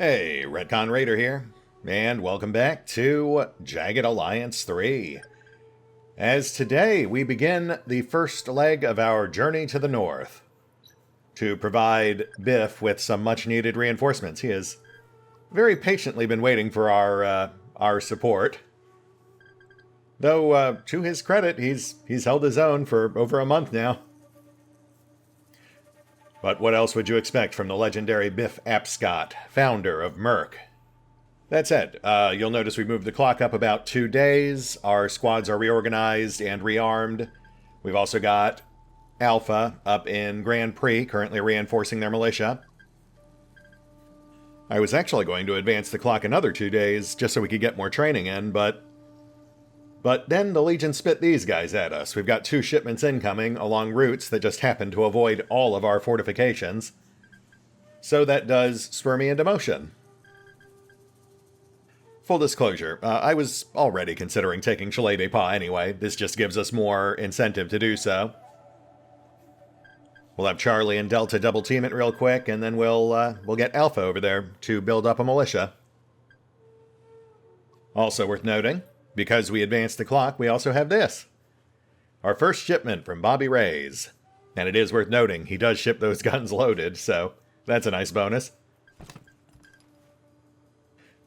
Hey, Retcon Raider here, and welcome back to Jagged Alliance 3. As today we begin the first leg of our journey to the north to provide Biff with some much-needed reinforcements. He has very patiently been waiting for our support. Though, to his credit, he's held his own for over a month now. But what else would you expect from the legendary Biff Apscott, founder of Merc? That said, you'll notice we moved the clock up about 2 days. Our squads are reorganized and rearmed. We've also got Alpha up in Grand Prix, currently reinforcing their militia. I was actually going to advance the clock another 2 days just so we could get more training in, but then the Legion spit these guys at us. We've got 2 shipments incoming along routes that just happen to avoid all of our fortifications. So that does spur me into motion. Full disclosure, I was already considering taking Chalet des Pas anyway. This just gives us more incentive to do so. We'll have Charlie and Delta double team it real quick, and then we'll get Alpha over there to build up a militia. Also worth noting, because we advanced the clock, we also have this. Our first shipment from Bobby Ray's. And it is worth noting, he does ship those guns loaded, so that's a nice bonus.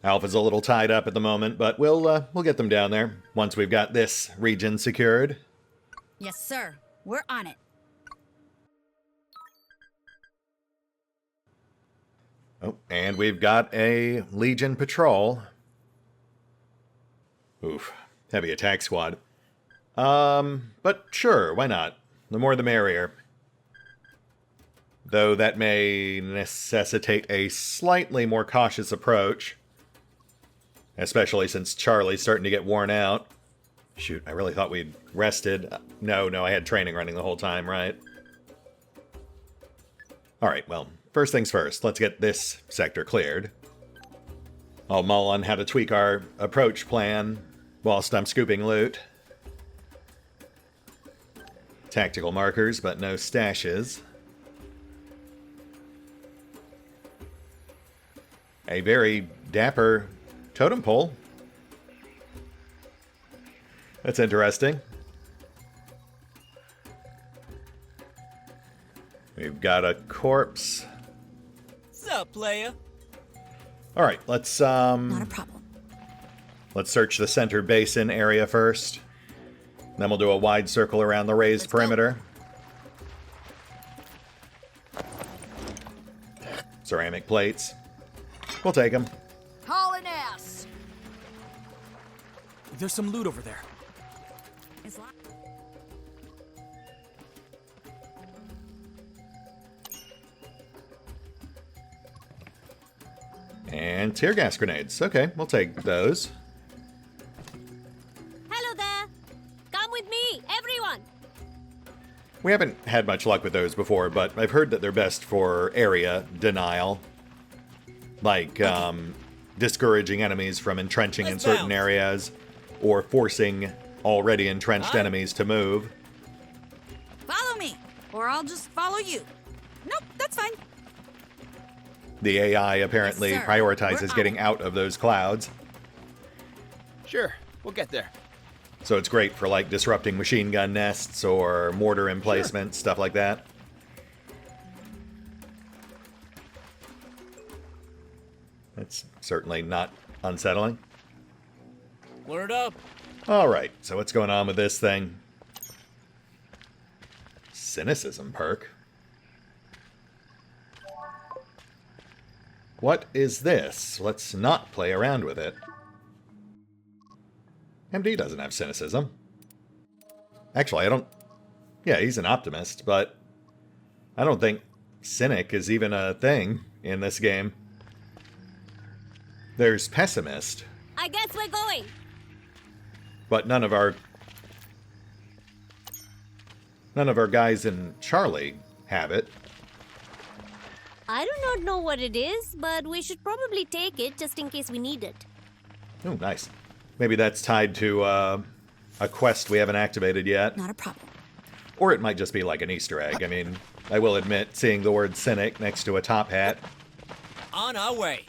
Alpha's a little tied up at the moment, but we'll get them down there once we've got this region secured. Yes, sir. We're on it. Oh, and we've got a Legion patrol. Oof, heavy attack squad. But sure, why not? The more the merrier. Though that may necessitate a slightly more cautious approach. Especially since Charlie's starting to get worn out. Shoot, I really thought we'd rested. No, I had training running the whole time, right? Alright, well, first things first, let's get this sector cleared. I'll mull on how to tweak our approach plan whilst I'm scooping loot. Tactical markers, but no stashes. A very dapper totem pole. That's interesting. We've got a corpse. Sup, playa? Alright, let's Not a problem. let's search the center basin area first. Then we'll do a wide circle around the raised Let's go. perimeter. Ceramic plates. We'll take them. Hauling ass. There's some loot over there. It's li- And tear gas grenades. Okay, we'll take those. Hello there! Come with me, everyone! We haven't had much luck with those before, but I've heard that they're best for area denial. Like, discouraging enemies from entrenching in Let's certain bounce. areas, or forcing already entrenched Huh? enemies to move. Follow me, or I'll just follow you. Nope, that's fine. The AI apparently Yes, sir. prioritizes We're on getting it. out of those clouds, Sure, we'll get there. so it's great for, like, disrupting machine gun nests or mortar emplacements, stuff like that. That's certainly not unsettling. Word up. Alright, so what's going on with this thing? Cynicism perk? What is this? Let's not play around with it. MD doesn't have cynicism. Actually, I don't... Yeah, he's an optimist, but I don't think cynic is even a thing in this game. There's pessimist, I guess we're going. but none of our guys in Charlie have it. I do not know what it is, but we should probably take it just in case we need it. Oh, nice. Maybe that's tied to a quest we haven't activated yet. Not a problem. Or it might just be like an Easter egg. I mean, I will admit, seeing the word cynic next to a top hat. On our way.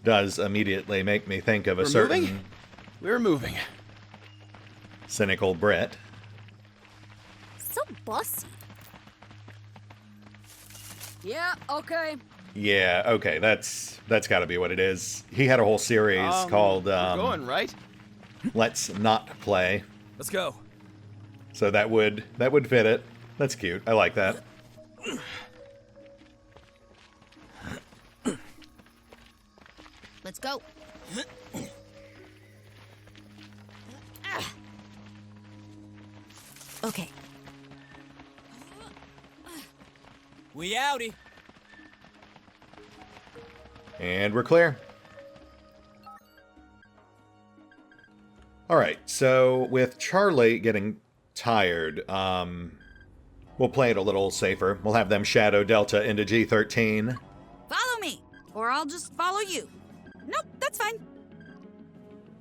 does immediately make me think of a We're certain moving? We're moving. cynical Brit. So bossy. Yeah, okay. Yeah, okay, that's got to be what it is. He had a whole series called we're going, right? Let's Not Play. Let's go. So that would fit it. That's cute. I like that. Let's go. Okay. We outie. And we're clear. All right, so with Charlie getting tired, we'll play it a little safer. We'll have them shadow Delta into G13. Follow me, or I'll just follow you. Nope, that's fine.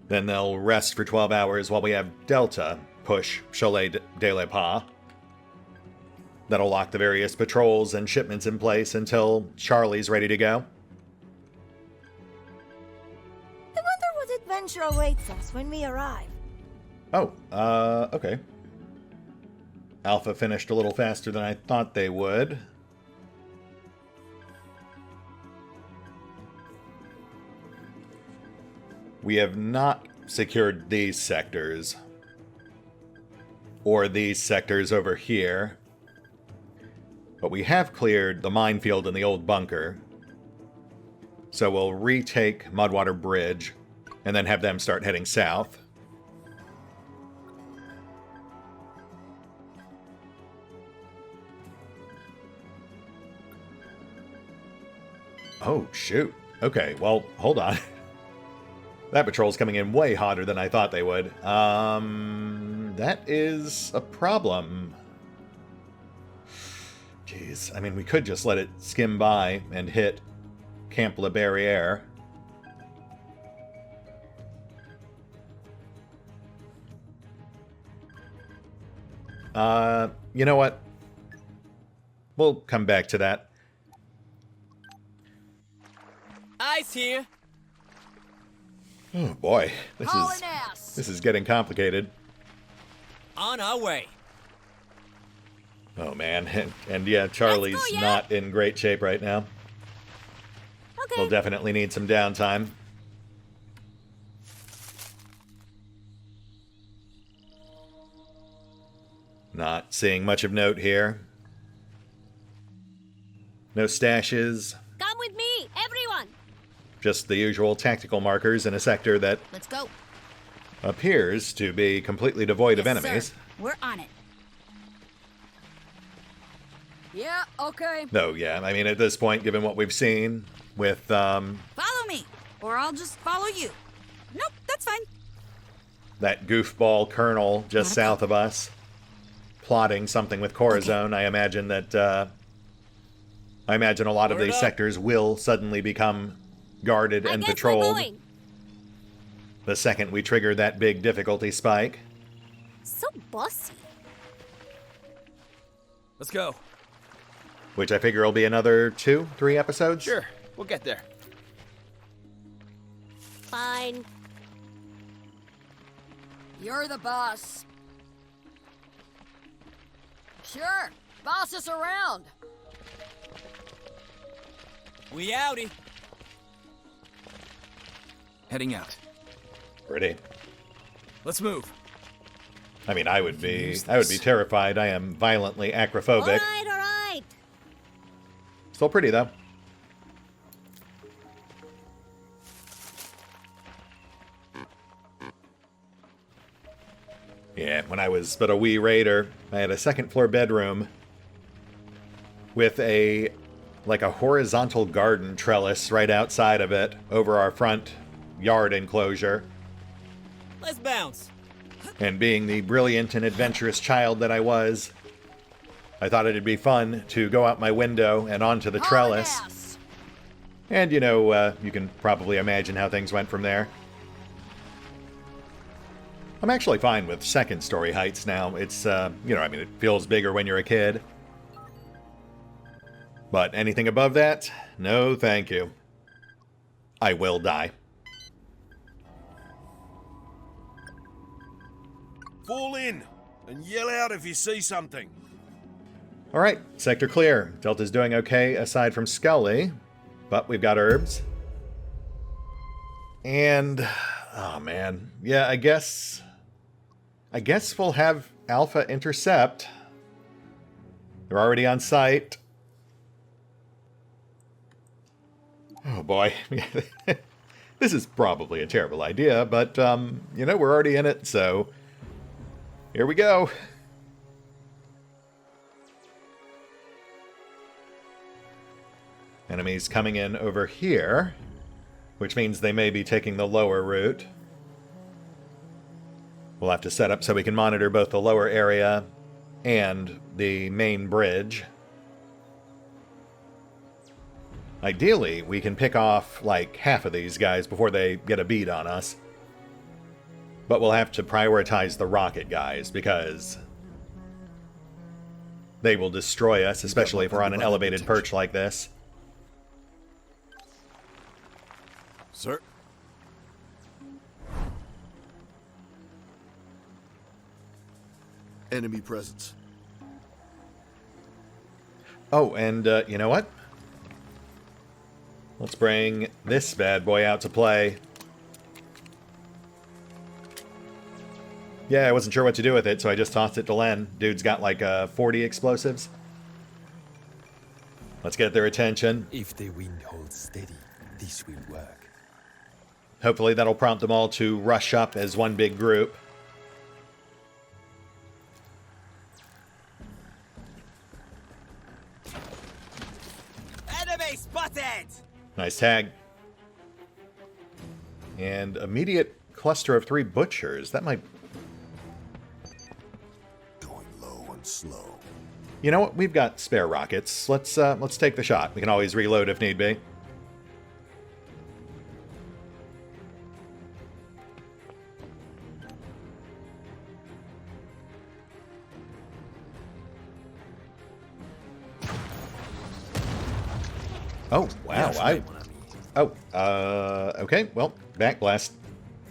Then they'll rest for 12 hours while we have Delta push Cholet de la Pas. That'll lock the various patrols and shipments in place until Charlie's ready to go. I wonder what adventure awaits us when we arrive. Oh, okay. Alpha finished a little faster than I thought they would. We have not secured these sectors. Or these sectors over here. But we have cleared the minefield in the old bunker. So we'll retake Mudwater Bridge, and then have them start heading south. Oh, shoot. Okay, well, hold on. That patrol's coming in way hotter than I thought they would. That is a problem. Jeez, I mean, we could just let it skim by and hit Camp La Barriere. You know what? We'll come back to that. Ice here. Oh boy, Hauling ass. this is getting complicated. On our way. Oh man, and yeah, Charlie's yeah. not in great shape right now. Okay. We'll definitely need some downtime. Not seeing much of note here. No stashes, Come with me, everyone. just the usual tactical markers in a sector that Let's go. appears to be completely devoid of Yes, enemies. sir. We're on it. Yeah, okay. Though, yeah, I mean, at this point, given what we've seen with Follow me, or I'll just follow you. Nope, that's fine. that goofball colonel just Not a south of us, plotting something with Corazon, I imagine that, I imagine a lot of Word these up. sectors will suddenly become guarded I and guess we're patrolled going. the second we trigger that big difficulty spike. So bossy. Let's go. Which I figure will be another 2-3 episodes. Sure, we'll get there. Fine. You're the boss. Sure, boss us around. We outie. Heading out. Pretty. Let's move. I mean, I would be terrified. I am violently All acrophobic. right, all right. Still pretty though. Yeah, when I was but a wee raider, I had a second floor bedroom with a horizontal garden trellis right outside of it over our front yard enclosure. Let's bounce. And being the brilliant and adventurous child that I was, I thought it'd be fun to go out my window and onto the trellis. And, you know, you can probably imagine how things went from there. I'm actually fine with second story heights now. It's, you know, I mean, it feels bigger when you're a kid. But anything above that, no thank you. I will die. Fall in and yell out if you see something. All right, sector clear. Delta's doing okay aside from Scully, but we've got herbs. And, oh man, yeah, I guess we'll have Alpha intercept. They're already on site. Oh boy, this is probably a terrible idea, but you know, we're already in it, so here we go. Enemies coming in over here, which means they may be taking the lower route. We'll have to set up so we can monitor both the lower area and the main bridge. Ideally, we can pick off like half of these guys before they get a bead on us. But we'll have to prioritize the rocket guys because they will destroy us, especially if we're on an elevated perch like this. Sir? Enemy presence. Oh, and you know what? Let's bring this bad boy out to play. Yeah, I wasn't sure what to do with it, so I just tossed it to Len. Dude's got like 40 explosives. Let's get their attention. If the wind holds steady, this will work. Hopefully that'll prompt them all to rush up as one big group. Enemy spotted! Nice tag. And immediate cluster of 3 butchers. That might... Going low and slow. You know what? We've got spare rockets. Let's take the shot. We can always reload if need be. Oh, wow. Okay. Well, backblast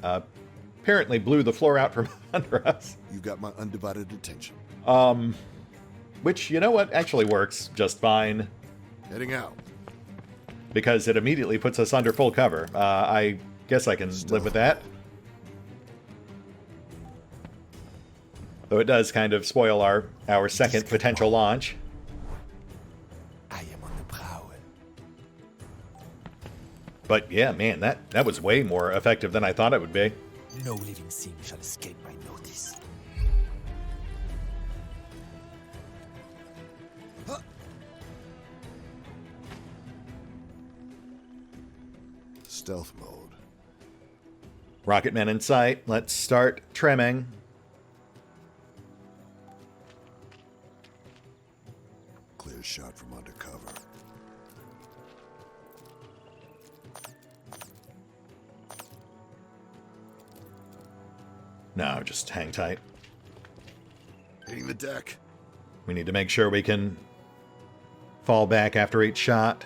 apparently blew the floor out from under us. You got my undivided attention. Which, you know what, actually works just fine. Heading out. Because it immediately puts us under full cover. I guess I can live with that. Though it does kind of spoil our second potential launch. I am on the prowl. But yeah, man, that was way more effective than I thought it would be. No living thing shall escape my notice. Stealth mode. Rocketmen in sight. Let's start trimming. Clear shot from undercover. No, just hang tight. Hitting the deck. We need to make sure we can fall back after each shot.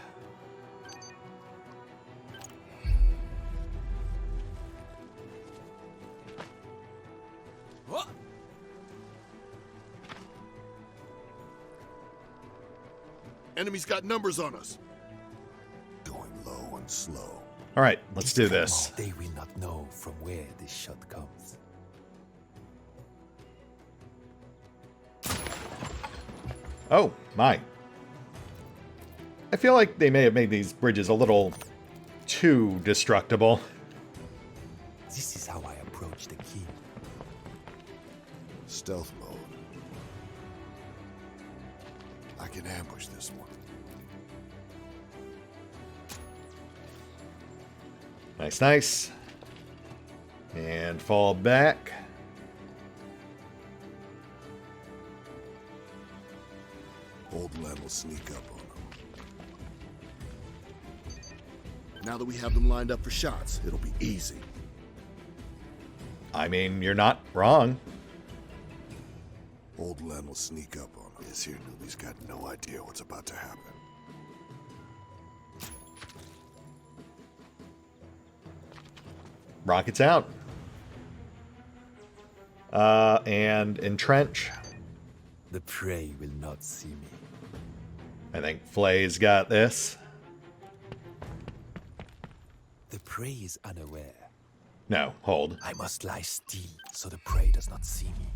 Whoa. Enemy's got numbers on us. Going low and slow. All right, let's do this. They will not know from where this shot comes. Oh, my. I feel like they may have made these bridges a little too destructible. This is how I approach the king. Stealth mode. I can ambush this one. Nice, nice. And fall back. Old Len will sneak up on them. Now that we have them lined up for shots, it'll be easy. I mean, you're not wrong. Old Len will sneak up on him. This here newbie's got no idea what's about to happen. rockets out. And entrench. The prey will not see me. I think Flay's got this. The prey is unaware. No, hold. I must lie still so the prey does not see me.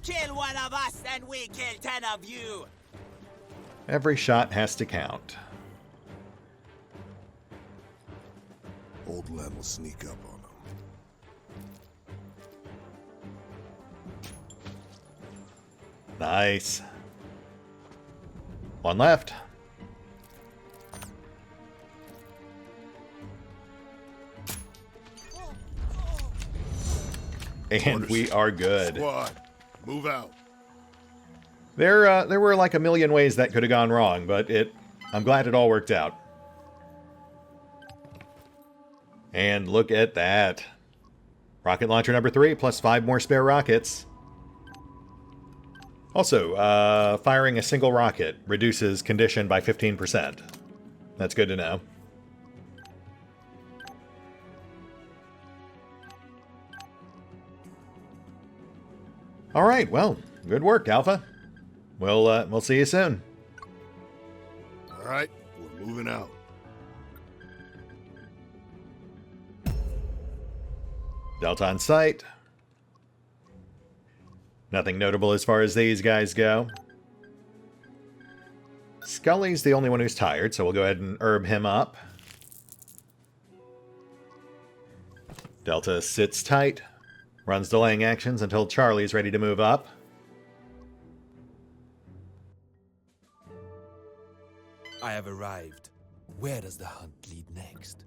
Kill one of us and we kill 10 of you. Every shot has to count. Old Lem will sneak up on him. Nice. One left. And we are good. Squad, move out. There were like a million ways that could have gone wrong, but I'm glad it all worked out. And look at that. Rocket launcher number 3, plus 5 more spare rockets. Also, firing a single rocket reduces condition by 15%. That's good to know. All right, well, good work, Alpha. We'll see you soon. All right, we're moving out. Delta on site. Nothing notable as far as these guys go. Scully's the only one who's tired, so we'll go ahead and herb him up. Delta sits tight, runs delaying actions until Charlie's ready to move up. I have arrived. Where does the hunt lead next?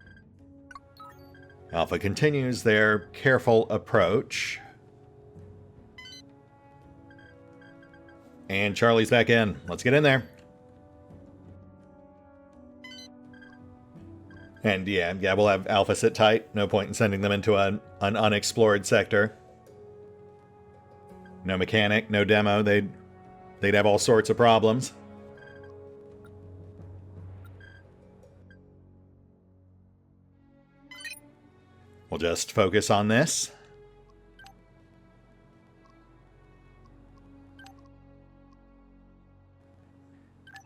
Alpha continues their careful approach. And Charlie's back in. Let's get in there. And yeah, we'll have Alpha sit tight. No point in sending them into an unexplored sector. No mechanic, no demo. They'd have all sorts of problems. We'll just focus on this.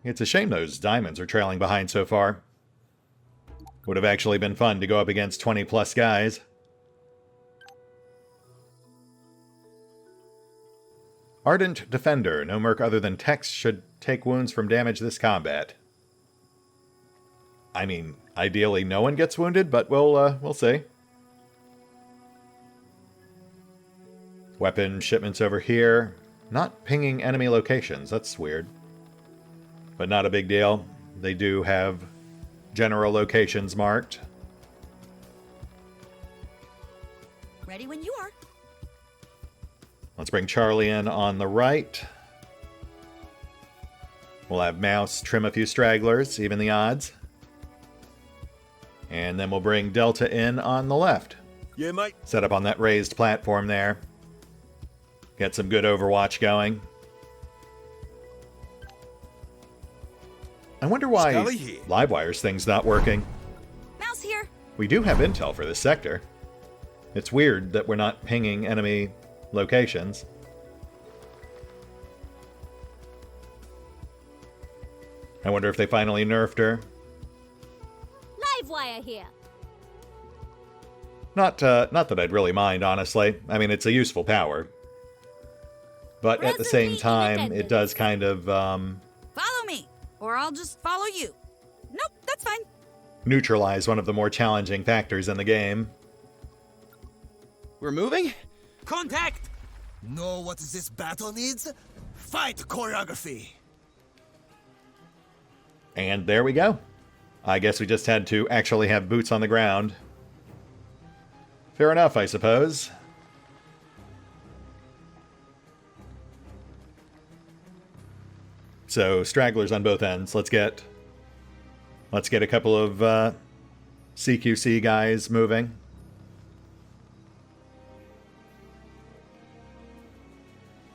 It's a shame those diamonds are trailing behind so far. Would have actually been fun to go up against 20 plus guys. Ardent Defender. No merc other than Tex should take wounds from damage this combat. I mean, ideally no one gets wounded, but we'll see. Weapon shipments over here. Not pinging enemy locations. That's weird. But not a big deal. They do have general locations marked. Ready when you are. Let's bring Charlie in on the right. We'll have Mouse trim a few stragglers, even the odds. And then we'll bring Delta in on the left. Yeah, mate. Set up on that raised platform there. Get some good Overwatch going. I wonder why Scully here. Livewire's thing's not working. Mouse here. We do have intel for this sector. It's weird that we're not pinging enemy locations. I wonder if they finally nerfed her. Livewire here. Not that I'd really mind, honestly. I mean, it's a useful power. But at the same Presently in time, it attendance. does kind of Follow me, or I'll just follow you. Nope, that's fine. neutralize one of the more challenging factors in the game. We're moving? Contact! Know what this battle needs? Fight choreography! And there we go. I guess we just had to actually have boots on the ground. Fair enough, I suppose. So, stragglers on both ends. Let's get a couple of CQC guys moving.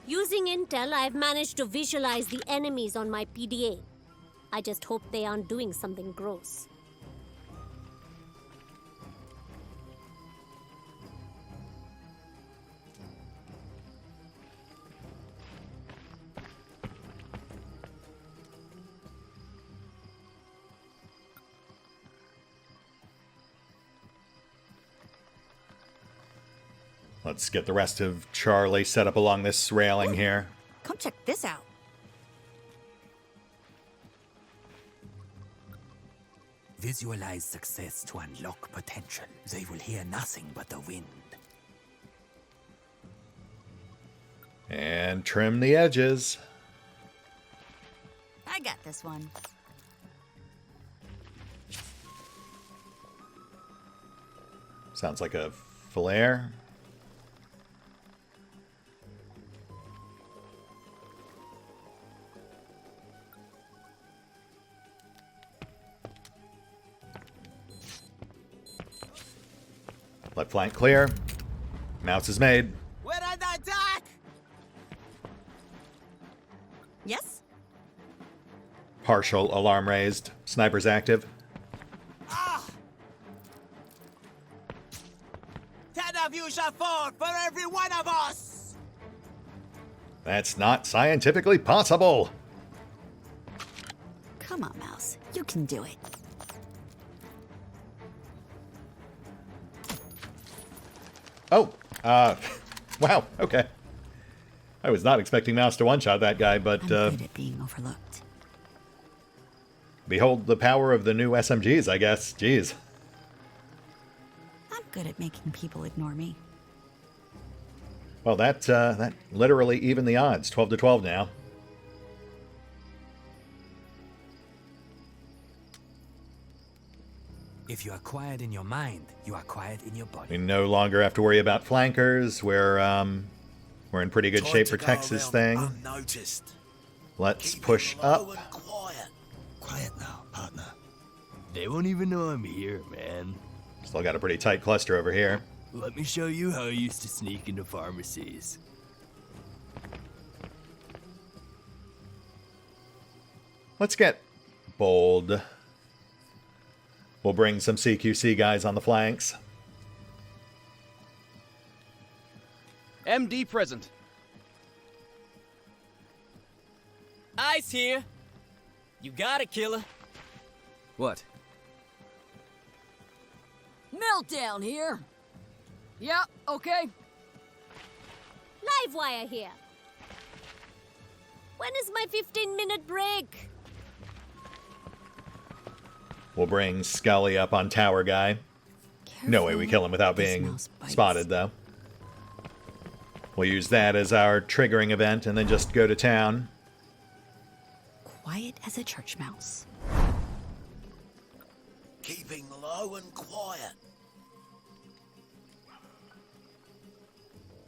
Using intel, I've managed to visualize the enemies on my PDA. I just hope they aren't doing something gross. Let's get the rest of Charlie set up along this railing here. Come check this out. Visualize success to unlock potential. They will hear nothing but the wind. And trim the edges. I got this one. Sounds like a flare. Left flank clear. Mouse is made. We're under attack! Yes? Partial alarm raised. Sniper's active. 10 of you shall fall for every one of us! That's not scientifically possible. Come on, Mouse. You can do it. Oh, wow, okay. I was not expecting Mouse to one-shot that guy, but I'm good at being overlooked. behold the power of the new SMGs, I guess. Jeez. I'm good at making people ignore me. Well, that literally evened the odds. 12 to 12 now. If you are quiet in your mind, you are quiet in your body. We no longer have to worry about flankers. We're in pretty good shape for Texas thing. Unnoticed. Let's push up. Quiet. Quiet now, partner. They won't even know I'm here, man. Still got a pretty tight cluster over here. Let me show you how I used to sneak into pharmacies. Let's get bold. We'll bring some CQC guys on the flanks. MD present. Ice here. You got it, killer. What? Meltdown here. Yeah, okay. Livewire here. When is my 15-minute break? We'll bring Scully up on tower guy. No way we kill him without being spotted, though. We'll use that as our triggering event and then just go to town. Quiet as a church mouse. Keeping low and quiet.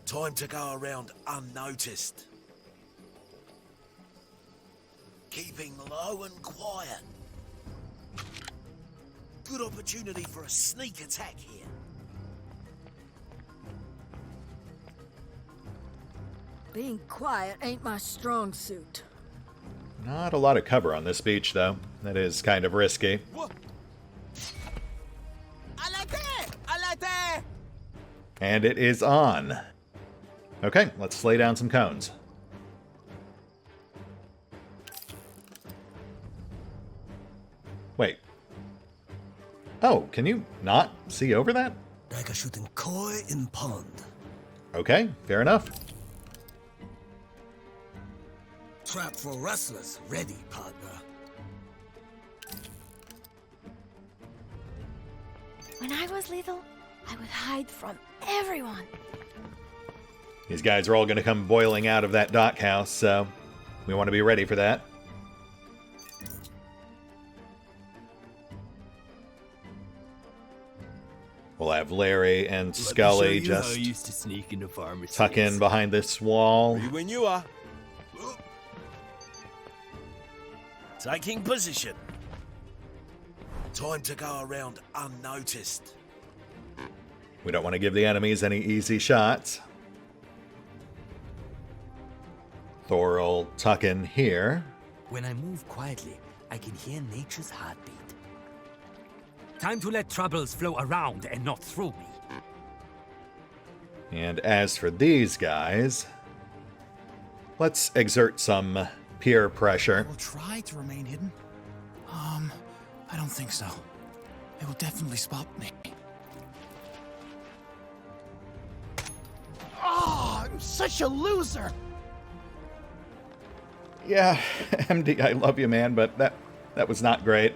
Time to go around unnoticed. Keeping low and quiet. Good opportunity for a sneak attack here. Being quiet ain't my strong suit. Not a lot of cover on this beach, though. That is kind of risky. Alate! And it is on. Okay, let's lay down some cones. Wait. Oh, can you not see over that? Dagger shooting koi in pond. Okay, fair enough. Trap for rustlers, ready, partner. When I was little, I would hide from everyone. These guys are all going to come boiling out of that dock house, so we want to be ready for that. We'll have Larry and Scully just used to sneak into pharmacies. tuck in behind this wall. Ready when you are. Taking position. Time to go around unnoticed. We don't want to give the enemies any easy shots. Thor will tuck in here. When I move quietly, I can hear nature's heartbeat. Time to let troubles flow around and not through me. And as for these guys, let's exert some peer pressure. We'll try to remain hidden. I don't think so. They will definitely spot me. such a loser. Yeah, MD, I love you, man, but that was not great.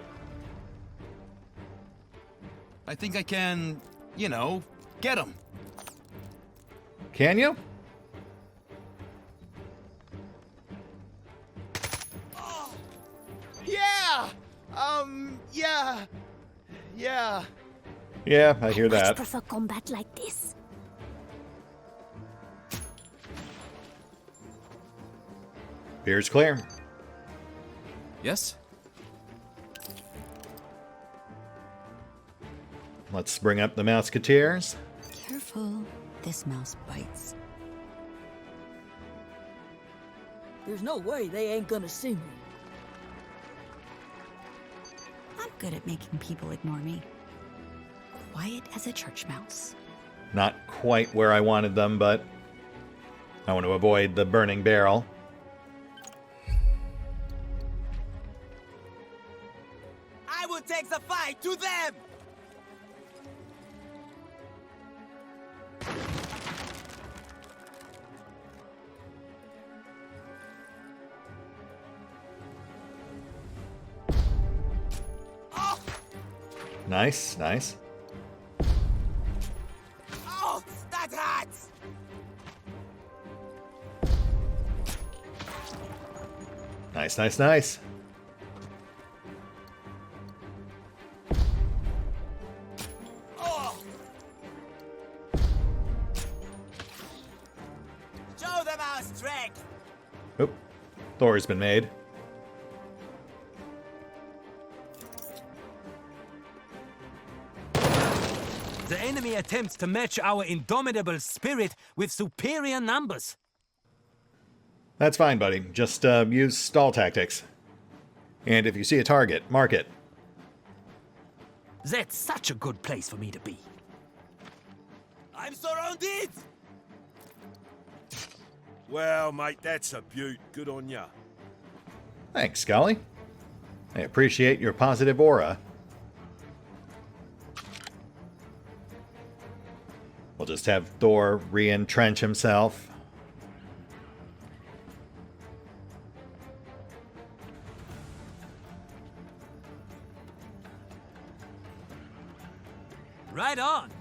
I think I can, get him. Can you? Yeah! Yeah. Yeah, I hear I much that. prefer combat like this. Appears clear. Yes? Let's bring up the Mouseketeers. Careful. This mouse bites. There's no way they ain't gonna see me. I'm good at making people ignore me. Quiet as a church mouse. Not quite where I wanted them, but I want to avoid the burning barrel. I will take the fight to them! Nice, nice. Oh, that hurts! Nice, nice, nice. Oh! Show them our strength! Oop. Thor's been made. The enemy attempts to match our indomitable spirit with superior numbers. That's fine, buddy. Just use stall tactics. And if you see a target, mark it. That's such a good place for me to be. I'm surrounded! Well, mate, that's a beaut. Good on ya. Thanks, Scully. I appreciate your positive aura. We'll just have Thor re-entrench himself. Right on.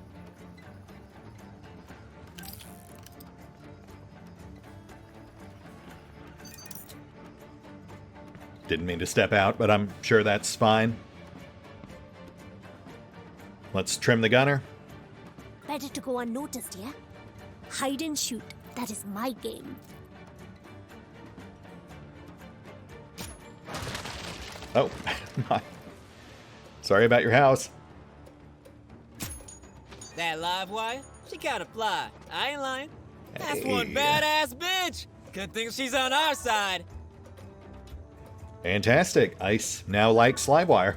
Didn't mean to step out, but I'm sure that's fine. Let's trim the gunner. Better to go unnoticed, yeah? Hide and shoot. That is my game. Oh, sorry about your house. That live wire? She kinda fly. I ain't lying. That's Hey. one badass bitch! Good thing she's on our side. Fantastic. Ice now likes Livewire.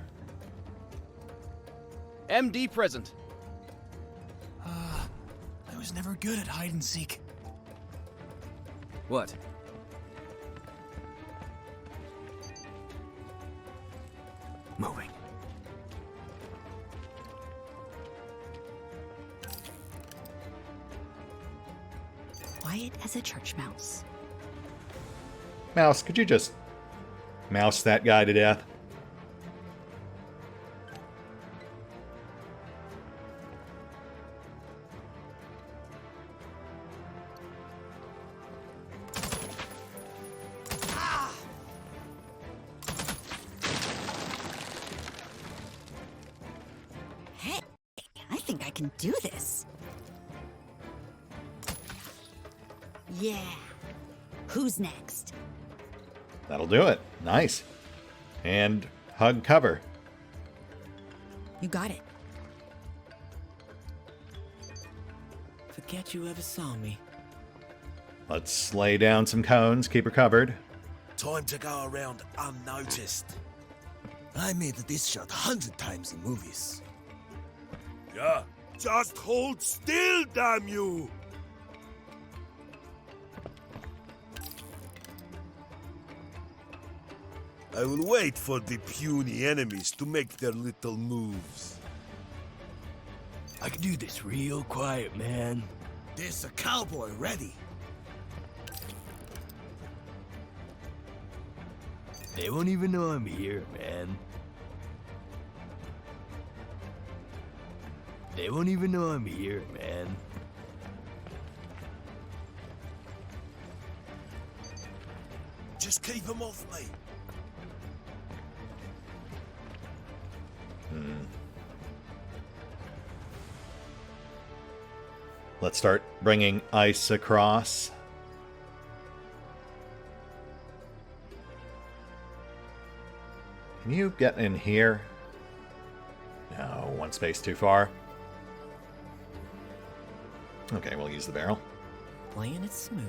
MD present. I was never good at hide and seek. What? Moving. Quiet as a church mouse. Mouse, could you just mouse that guy to death? Hey, I think I can do this. Yeah. Who's next? That'll do it. Nice. And hug cover. You got it. Forget you ever saw me. Let's lay down some cones, keep her covered. Time to go around unnoticed. I made this shot 100 times in movies. Yeah. Just hold still, damn you! I will wait for the puny enemies to make their little moves. I can do this real quiet, man. There's a cowboy ready. They won't even know I'm here, man. They won't even know I'm here, man. Just keep them off me. Let's start bringing ice across. Can you get in here? No, one space too far. Okay, we'll use the barrel. Playing it smooth.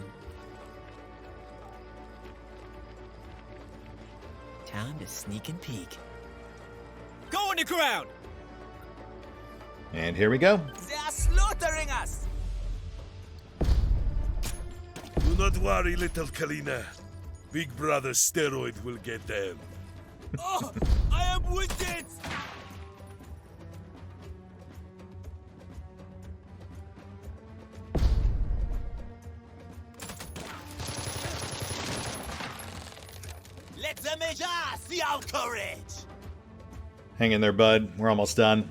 Time to sneak and peek. Go on the ground! And here we go. They are slaughtering us! Do not worry, little Kalina. Big Brother Steroid will get them. Oh, I am wounded! Let the Major see our courage! Hang in there, bud. We're almost done.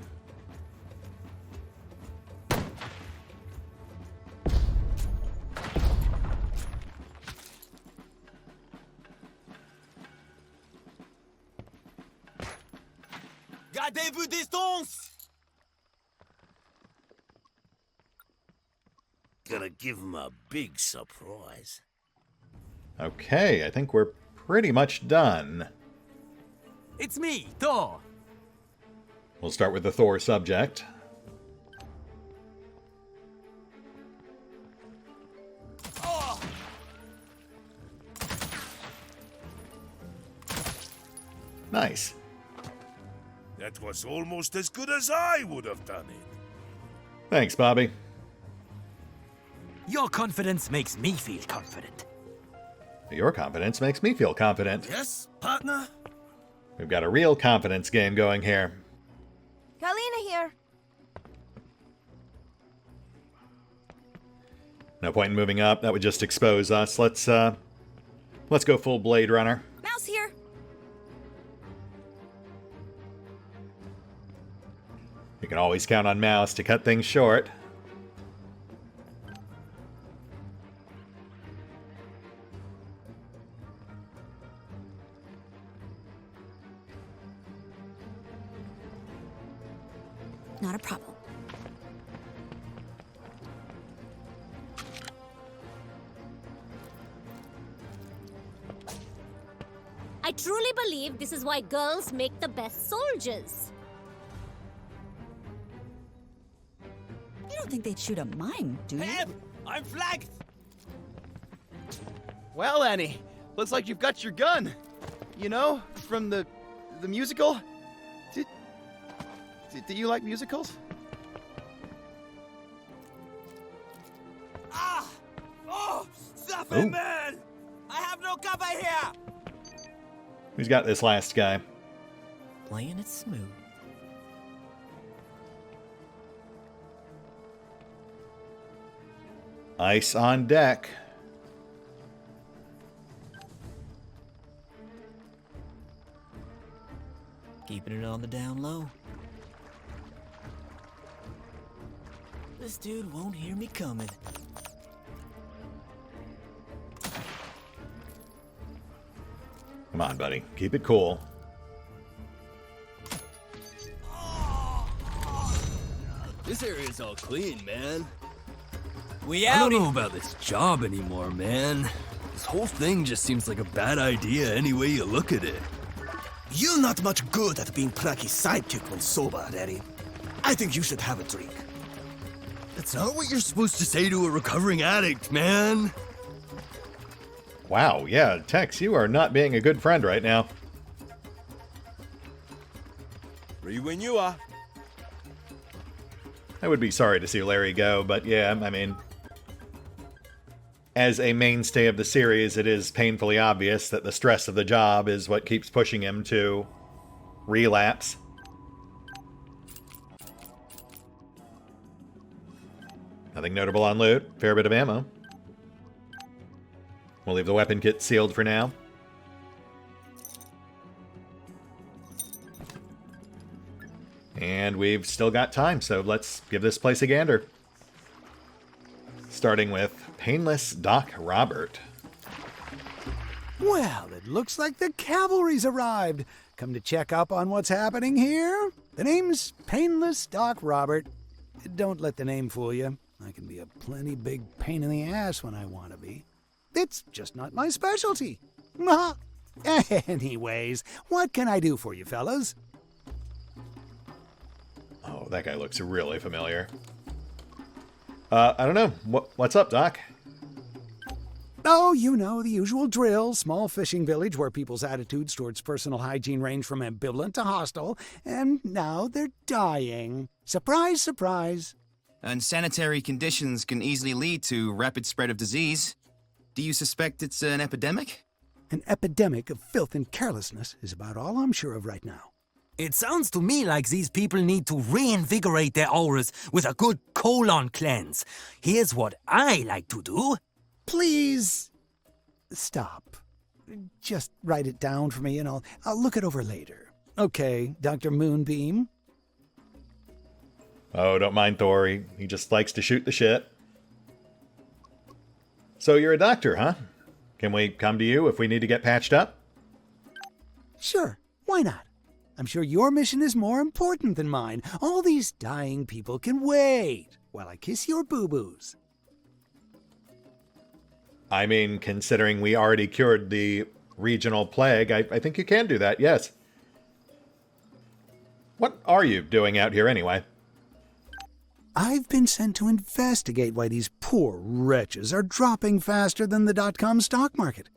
Gardez-vous distance! Gonna give him a big surprise. Okay, I think we're pretty much done. It's me, Thor. We'll start with the Thor subject. Nice. That was almost as good as I would have done it. Thanks, Bobby. Your confidence makes me feel confident. Your confidence makes me feel confident. Yes, partner? We've got a real confidence game going here. Kalina here. No point in moving up. That would just expose us. Let's go full Blade Runner. Mouse here. You can always count on Mouse to cut things short. Not a problem. I truly believe this is why girls make the best soldiers. You don't think they'd shoot a mine, do you? Help! I'm flagged! Well, Annie, looks like you've got your gun. You know, from the musical. Do you like musicals? Ah! Oh! Stop Ooh. it, man! I have no cover here! Who's got this last guy? Playing it smooth. Ice on deck. Keeping it on the down low. This dude won't hear me coming. Come on, buddy. Keep it cool. This area's all clean, man. We I out! don't know about this job anymore, man. This whole thing just seems like a bad idea any way you look at it. You're not much good at being Praki's sidekick when sober, Daddy. I think you should have a drink. That's not what you're supposed to say to a recovering addict, man. Wow, yeah, Tex, you are not being a good friend right now. Free when you are. I would be sorry to see Larry go, but yeah, I mean, as a mainstay of the series, it is painfully obvious that the stress of the job is what keeps pushing him to relapse. Nothing notable on loot. Fair bit of ammo. We'll leave the weapon kit sealed for now. And we've still got time, so let's give this place a gander. Starting with Painless Doc Robert. Well, it looks like the cavalry's arrived. Come to check up on what's happening here? The name's Painless Doc Robert. Don't let the name fool you. I can be a plenty big pain in the ass when I want to be. It's just not my specialty. Anyways, what can I do for you, fellas? Oh, that guy looks really familiar. I don't know. What's up, Doc? Oh, you know, the usual drill. Small fishing village where people's attitudes towards personal hygiene range from ambivalent to hostile, and now they're dying. Surprise, surprise. Unsanitary conditions can easily lead to rapid spread of disease. Do you suspect it's an epidemic? An epidemic of filth and carelessness is about all I'm sure of right now. It sounds to me like these people need to reinvigorate their auras with a good colon cleanse. Here's what I like to do. Please stop. Just write it down for me and I'll look it over later. Okay, Dr. Moonbeam? Oh, don't mind Thor. He just likes to shoot the shit. So you're a doctor, huh? Can we come to you if we need to get patched up? Sure, why not? I'm sure your mission is more important than mine. All these dying people can wait while I kiss your boo-boos. I mean, considering we already cured the regional plague, I think you can do that, yes. What are you doing out here anyway? I've been sent to investigate why these poor wretches are dropping faster than the .com stock market.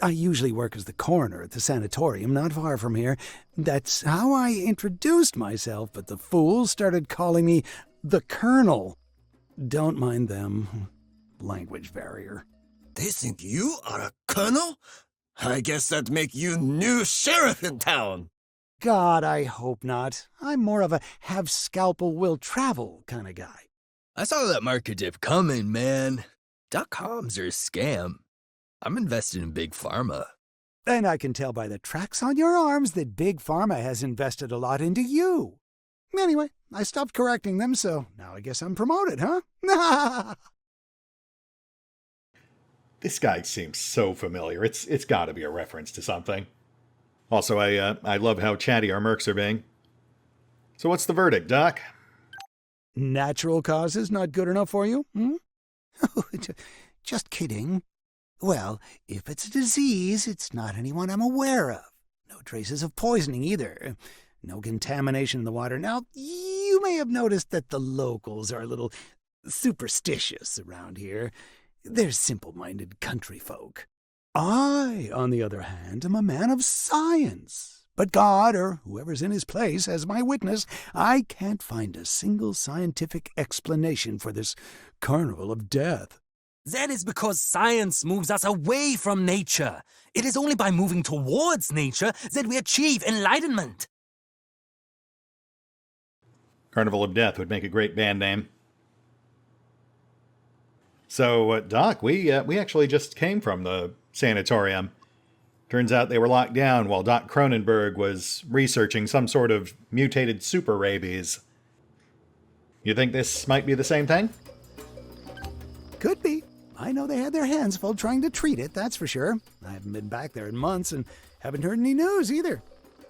I usually work as the coroner at the sanatorium not far from here. That's how I introduced myself, but the fools started calling me the Colonel. Don't mind them. Language barrier. They think you are a colonel? I guess that make you new sheriff in town. God, I hope not. I'm more of a have scalpel will travel kind of guy. I saw that market dip coming, man. .coms are a scam. I'm invested in Big Pharma. And I can tell by the tracks on your arms that Big Pharma has invested a lot into you. Anyway, I stopped correcting them, so now I guess I'm promoted, huh? This guy seems so familiar. It's got to be a reference to something. Also, I love how chatty our mercs are being. So what's the verdict, Doc? Natural causes not good enough for you? Just kidding. Well, if it's a disease, it's not anyone I'm aware of. No traces of poisoning either. No contamination in the water. Now, you may have noticed that the locals are a little superstitious around here. They're simple-minded country folk. I, on the other hand, am a man of science. But God, or whoever's in his place, as my witness, I can't find a single scientific explanation for this carnival of death. That is because science moves us away from nature. It is only by moving towards nature that we achieve enlightenment. Carnival of Death would make a great band name. So, Doc, we actually just came from the sanatorium. Turns out they were locked down while Doc Cronenberg was researching some sort of mutated super rabies. You think this might be the same thing? Could be. I know they had their hands full trying to treat it, that's for sure. I haven't been back there in months and haven't heard any news either.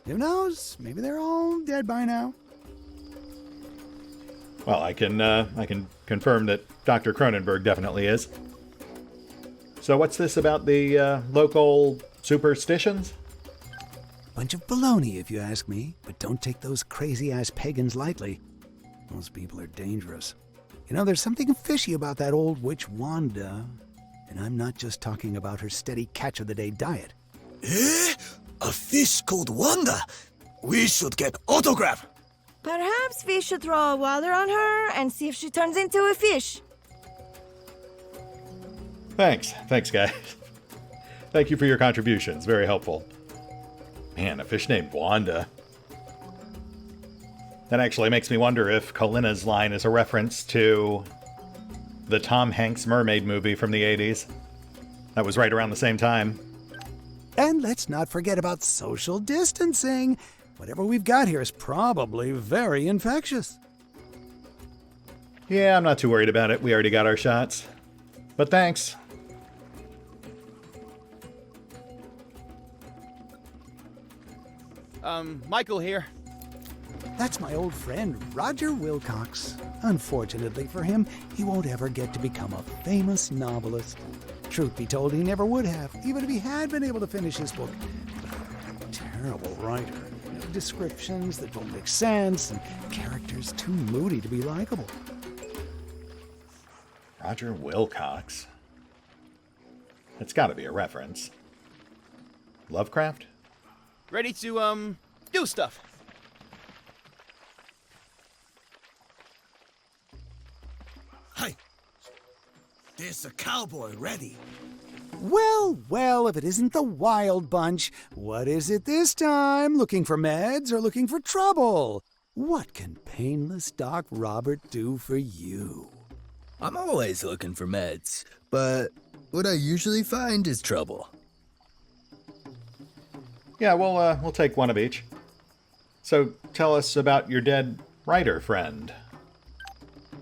Who knows? Maybe they're all dead by now. Well, I can confirm that Dr. Cronenberg definitely is. So what's this about the local superstitions? Bunch of baloney, if you ask me. But don't take those crazy-ass pagans lightly. Those people are dangerous. You know, there's something fishy about that old witch Wanda. And I'm not just talking about her steady catch-of-the-day diet. Eh? A fish called Wanda? We should get autograph. Perhaps we should throw water on her and see if she turns into a fish. Thanks, guys. Thank you for your contributions. Very helpful. Man, a fish named Wanda. That actually makes me wonder if Kalina's line is a reference to the Tom Hanks mermaid movie from the 80s. That was right around the same time. And let's not forget about social distancing. Whatever we've got here is probably very infectious. Yeah, I'm not too worried about it. We already got our shots. But thanks. Michael here. That's my old friend, Roger Wilcox. Unfortunately for him, he won't ever get to become a famous novelist. Truth be told, he never would have, even if he had been able to finish his book. Terrible writer. Descriptions that don't make sense, and characters too moody to be likable. Roger Wilcox. That's gotta be a reference. Lovecraft? Ready to, do stuff. Hey! There's a cowboy ready. Well, well, if it isn't the Wild Bunch, what is it this time? Looking for meds or looking for trouble? What can painless Doc Robert do for you? I'm always looking for meds, but what I usually find is trouble. Yeah, we'll take one of each. So tell us about your dead writer friend.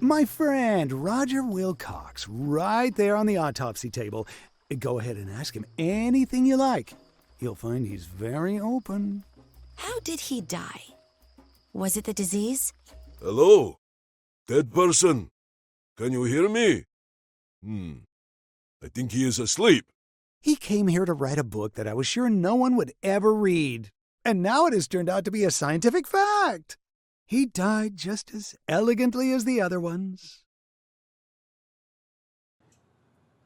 My friend, Roger Wilcox, right there on the autopsy table. Go ahead and ask him anything you like. You'll find he's very open. How did he die? Was it the disease? Hello? Dead person? Can you hear me? I think he is asleep. He came here to write a book that I was sure no one would ever read. And now it has turned out to be a scientific fact. He died just as elegantly as the other ones.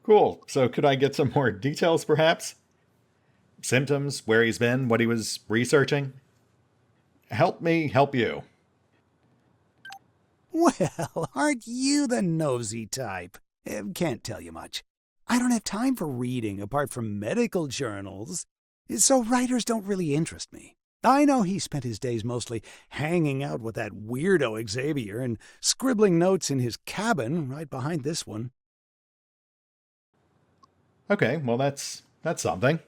Cool. So could I get some more details, perhaps? Symptoms, where he's been, what he was researching? Help me help you. Well, aren't you the nosy type? Can't tell you much. I don't have time for reading apart from medical journals, so writers don't really interest me. I know he spent his days mostly hanging out with that weirdo Xavier and scribbling notes in his cabin right behind this one. Okay, well that's something.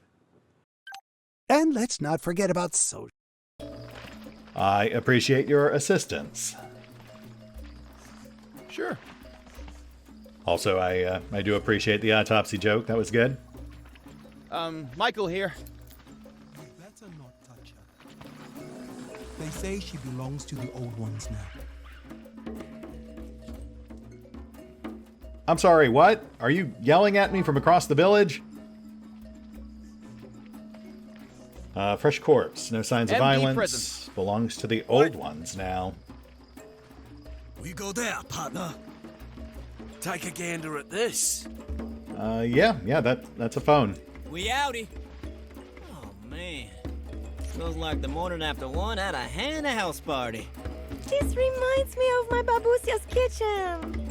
And let's not forget about social. I appreciate your assistance. Sure. Also, I do appreciate the autopsy joke. That was good. Michael here. You better not touch her. They say she belongs to the old ones now. I'm sorry, what? Are you yelling at me from across the village? Fresh corpse. No signs of violence. Present. Belongs to the old ones now. We go there, partner. Take a gander at this. Yeah, that's a phone. We outie. Oh, man. Smells like the morning after one at a Hannah house party. This reminds me of my babusia's kitchen.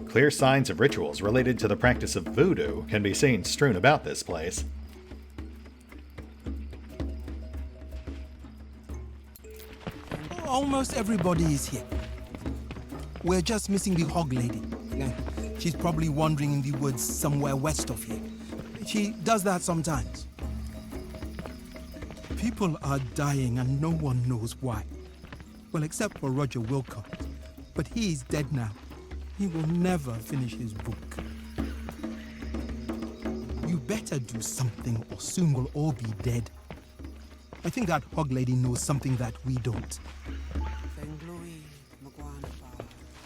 Clear signs of rituals related to the practice of voodoo can be seen strewn about this place. Almost everybody is here. We're just missing the hog lady. She's probably wandering in the woods somewhere west of here. She does that sometimes. People are dying and no one knows why. Well, except for Roger Wilcox. But he's dead now. He will never finish his book. You better do something or soon we'll all be dead. I think that hog lady knows something that we don't.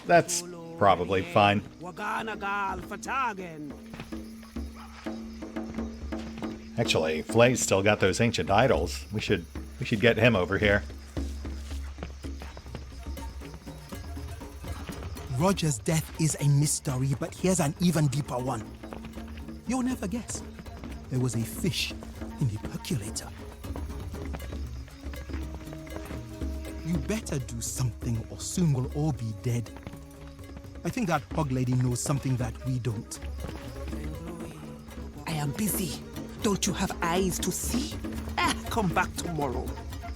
That's probably fine. Actually, Flay's still got those ancient idols. We should get him over here. Roger's death is a mystery, but here's an even deeper one. You'll never guess. There was a fish in the percolator. You better do something or soon we'll all be dead. I think that hog lady knows something that we don't. I am busy. Don't you have eyes to see? Come back tomorrow.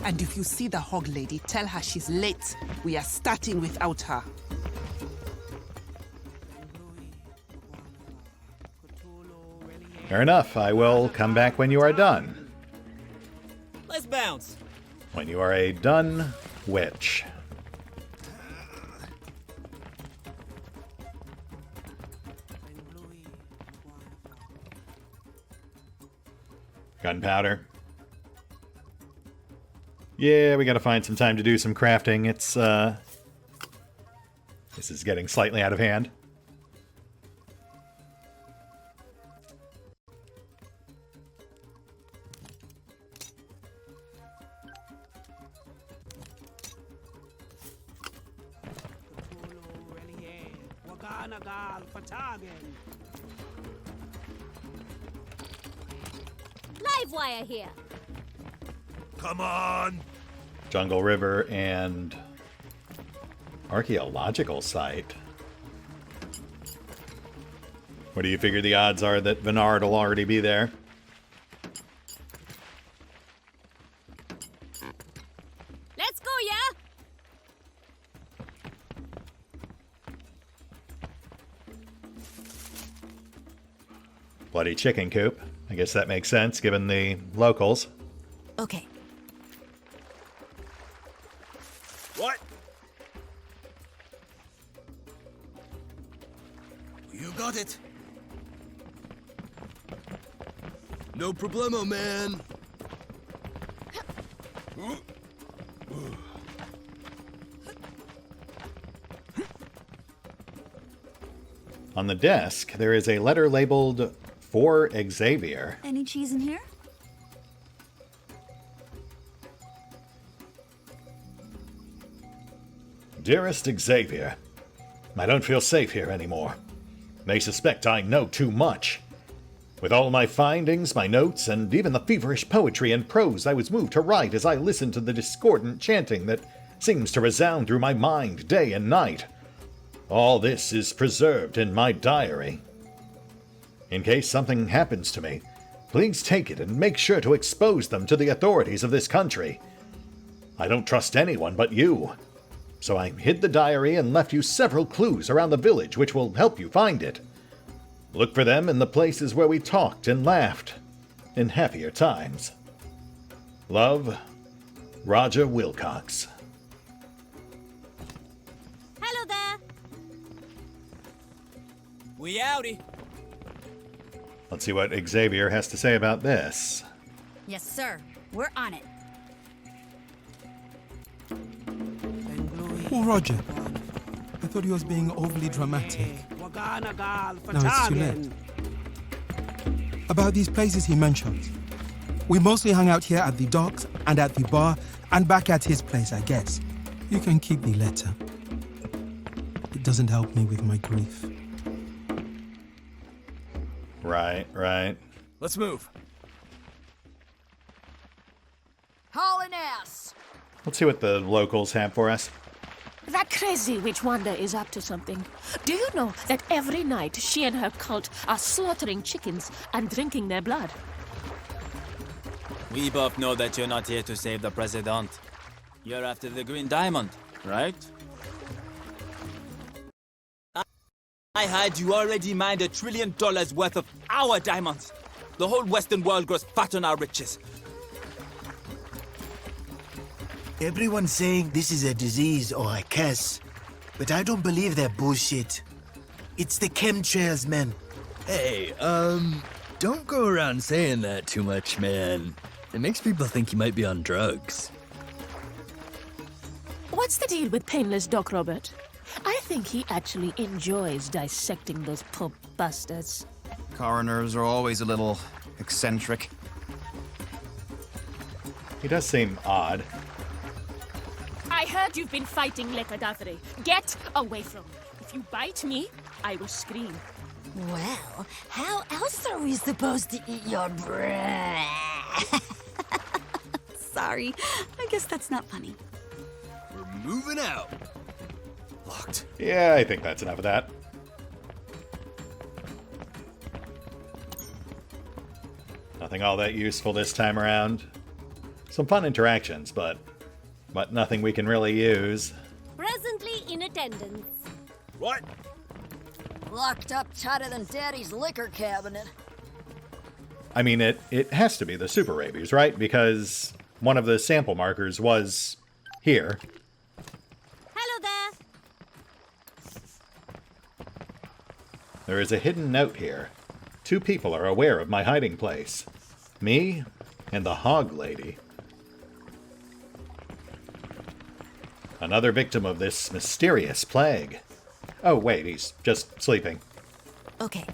And if you see the hog lady, tell her she's late. We are starting without her. Fair enough. I will come back when you are done. Let's bounce. when you are a done witch. Gunpowder. Yeah, we gotta find some time to do some crafting. It's, this is getting slightly out of hand. Live wire here. Come on! Jungle River and archaeological site. What do you figure the odds are that Venard will already be there? Let's go, yeah? Bloody chicken coop. I guess that makes sense given the locals. Okay. What? You got it. No problemo, man. On the desk, there is a letter labeled for Xavier. Any cheese in here? Dearest Xavier, I don't feel safe here anymore. They suspect I know too much. With all my findings, my notes, and even the feverish poetry and prose I was moved to write as I listened to the discordant chanting that seems to resound through my mind day and night. All this is preserved in my diary. In case something happens to me, please take it and make sure to expose them to the authorities of this country. I don't trust anyone but you, so I hid the diary and left you several clues around the village which will help you find it. Look for them in the places where we talked and laughed in happier times. Love, Roger Wilcox. Hello there. We outie. Let's see what Xavier has to say about this. Yes, sir. We're on it. Oh, Roger. I thought he was being overly dramatic. Now it's too late. About these places he mentioned. We mostly hung out here at the docks and at the bar and back at his place, I guess. You can keep the letter. It doesn't help me with my grief. Right. Let's move. Hauling ass! Let's see what the locals have for us. That crazy witch Wanda is up to something. Do you know that every night she and her cult are slaughtering chickens and drinking their blood? We both know that you're not here to save the president. You're after the green diamond, right? I heard you already mined $1 trillion worth of our diamonds. The whole Western world grows fat on our riches. Everyone's saying this is a disease or a curse, but I don't believe their bullshit. It's the chemtrails, man. Hey, don't go around saying that too much, man. It makes people think you might be on drugs. What's the deal with painless Doc Robert? I think he actually enjoys dissecting those poor bastards. Coroners are always a little eccentric. He does seem odd. I heard you've been fighting Lekadathri. Get away from me. If you bite me, I will scream. Well, how else are we supposed to eat your bread? Sorry. I guess that's not funny. We're moving out. Locked. Yeah, I think that's enough of that. Nothing all that useful this time around. Some fun interactions, but nothing we can really use. Presently in attendance. What? Locked up tighter than Daddy's liquor cabinet. I mean, it has to be the super rabies, right? Because one of the sample markers was here. Hello there. There is a hidden note here. 2 people are aware of my hiding place. Me and the Hog Lady. Another victim of this mysterious plague. Oh, wait, he's just sleeping. Okay.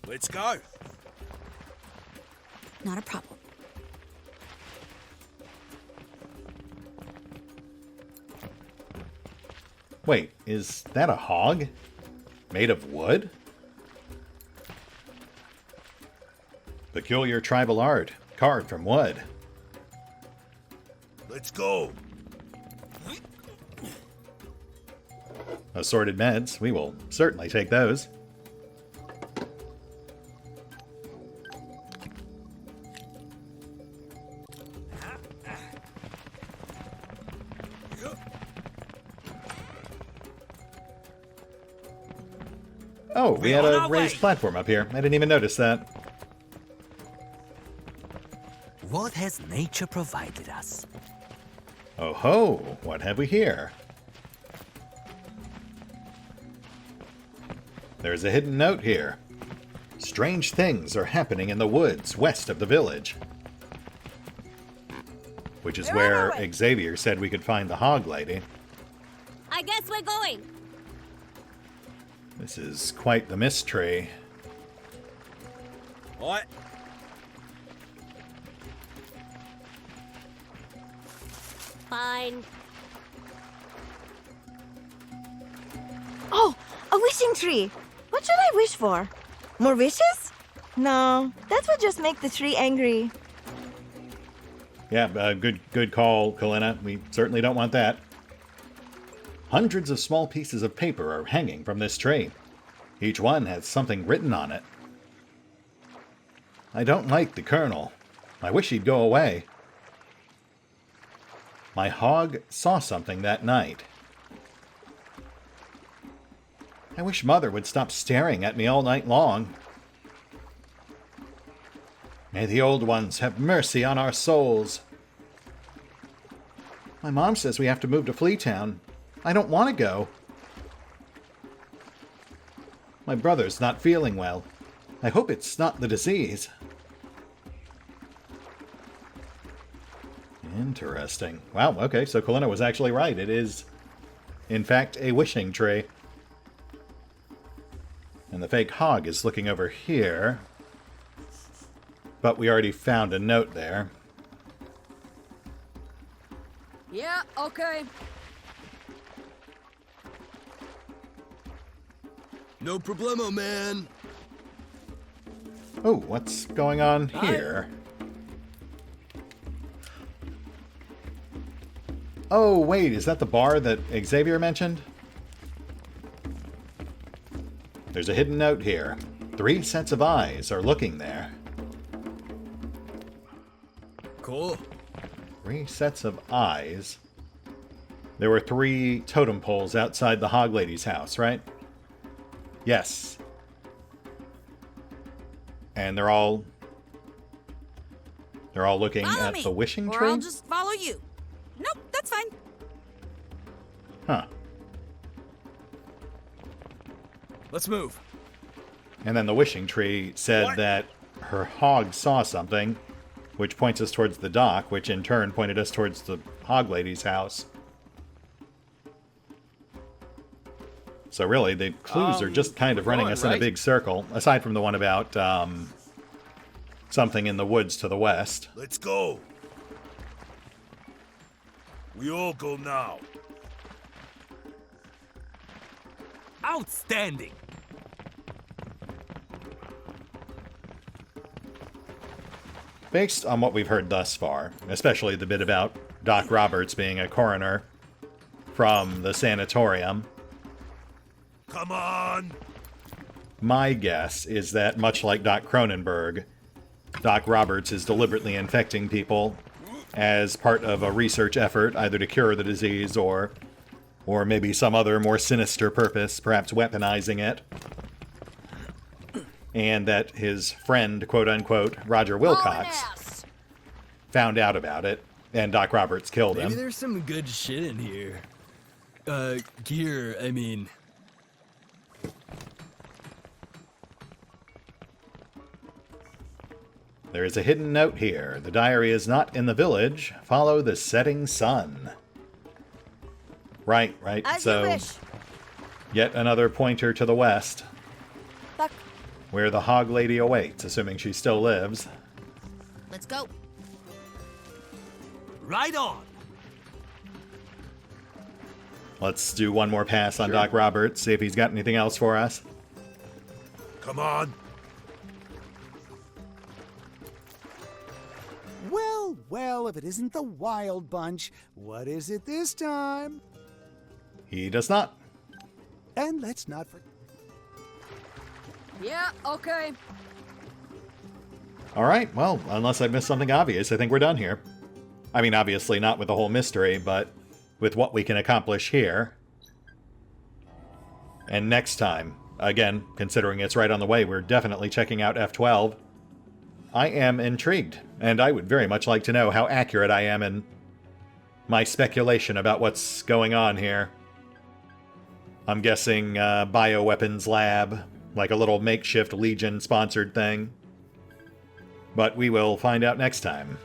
Let's go. Not a problem. Wait, is that a hog? Made of wood? Peculiar tribal art, carved from wood. Let's go. Assorted meds, we will certainly take those. Oh, we had a raised platform up here. I didn't even notice that. What has nature provided us? Oh ho, what have we here? There's a hidden note here. Strange things are happening in the woods west of the village. Which is where Xavier said we could find the Hog Lady. I guess we're going. This is quite the mystery. What? Fine. Oh, a wishing tree. What should I wish for? More wishes? No, that would just make the tree angry. Yeah, good call, Kalina. We certainly don't want that. Hundreds of small pieces of paper are hanging from this tree. Each one has something written on it. I don't like the Colonel. I wish he'd go away. My hog saw something that night. I wish Mother would stop staring at me all night long. May the old ones have mercy on our souls. My mom says we have to move to Fleetown. I don't want to go. My brother's not feeling well. I hope it's not the disease. Interesting. Wow, okay, so Kalina was actually right. It is, in fact, a wishing tree. And the fake hog is looking over here. But we already found a note there. Yeah, okay. No problemo, man. Oh, what's going on here? Oh, wait, is that the bar that Xavier mentioned? There's a hidden note here. 3 sets of eyes are looking there. Cool. 3 sets of eyes. There were 3 totem poles outside the Hog Lady's house, right? Yes. And they're all looking at the wishing tree? Or I'll just follow you. Nope, that's fine. Huh. Let's move. And then the wishing tree said that her hog saw something, which points us towards the dock, which in turn pointed us towards the Hog Lady's house. So really, the clues are just kind of running us in a big circle, aside from the one about something in the woods to the west. Let's go. We all go now. Outstanding! Based on what we've heard thus far, especially the bit about Doc Roberts being a coroner from the sanatorium, Come on! my guess is that, much like Doc Cronenberg, Doc Roberts is deliberately infecting people as part of a research effort, either to cure the disease or maybe some other more sinister purpose, perhaps weaponizing it. and that his friend, quote-unquote, Roger Wilcox, found out about it, and Doc Roberts killed him. Maybe there's some good shit in here. Gear, I mean. There is a hidden note here. The diary is not in the village. Follow the setting sun. Right. As So, you wish. yet another pointer to the west, Buck. where the Hog Lady awaits, assuming she still lives. Let's go. Right on. Let's do one more pass on Doc Roberts, see if he's got anything else for us. Come on. Well, if it isn't the Wild Bunch, what is it this time? He does not. And let's not forget. Yeah, okay. All right, well, unless I missed something obvious, I think we're done here. I mean, obviously not with the whole mystery, but with what we can accomplish here. And next time, again, considering it's right on the way, we're definitely checking out F12. I am intrigued, and I would very much like to know how accurate I am in my speculation about what's going on here. I'm guessing bioweapons lab, like a little makeshift Legion-sponsored thing. But we will find out next time.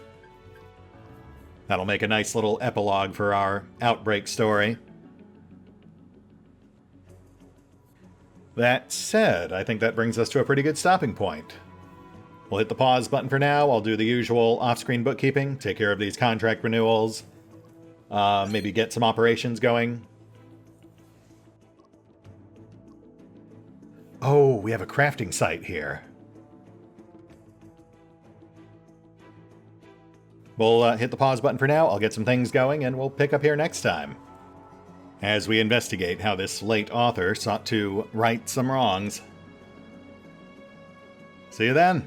That'll make a nice little epilogue for our Outbreak story. That said, I think that brings us to a pretty good stopping point. We'll hit the pause button for now. I'll do the usual off-screen bookkeeping, take care of these contract renewals, maybe get some operations going. Oh, we have a crafting site here. We'll hit the pause button for now. I'll get some things going, and we'll pick up here next time, as we investigate how this late author sought to right some wrongs. See you then.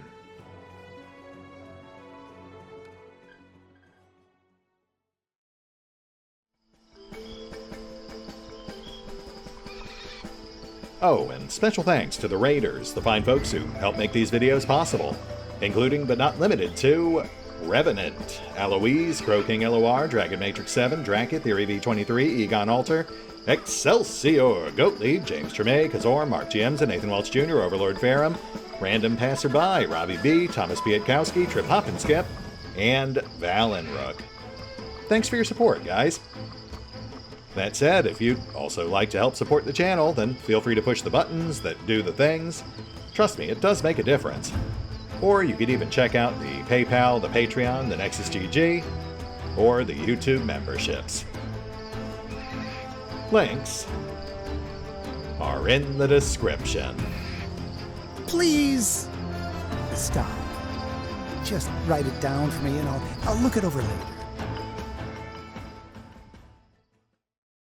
Oh, and special thanks to the Raiders, the fine folks who help make these videos possible, including but not limited to Revenant, Aloise, Crow King LOR, Dragon Matrix 7, Dracket, Theory V23, Egon Alter, Excelsior, Goatlead, James Tremay, Kazor, Mark GMs, and Nathan Welch Jr., Overlord Ferrum, Random Passerby, Robbie B, Thomas Pietkowski, Trip Hoppenskip, and Valenrook. Thanks for your support, guys. That said, if you'd also like to help support the channel, then feel free to push the buttons that do the things. Trust me, it does make a difference. Or you could even check out the PayPal, the Patreon, the Nexus GG, or the YouTube memberships. Links are in the description. Please stop. Just write it down for me and I'll look it over later.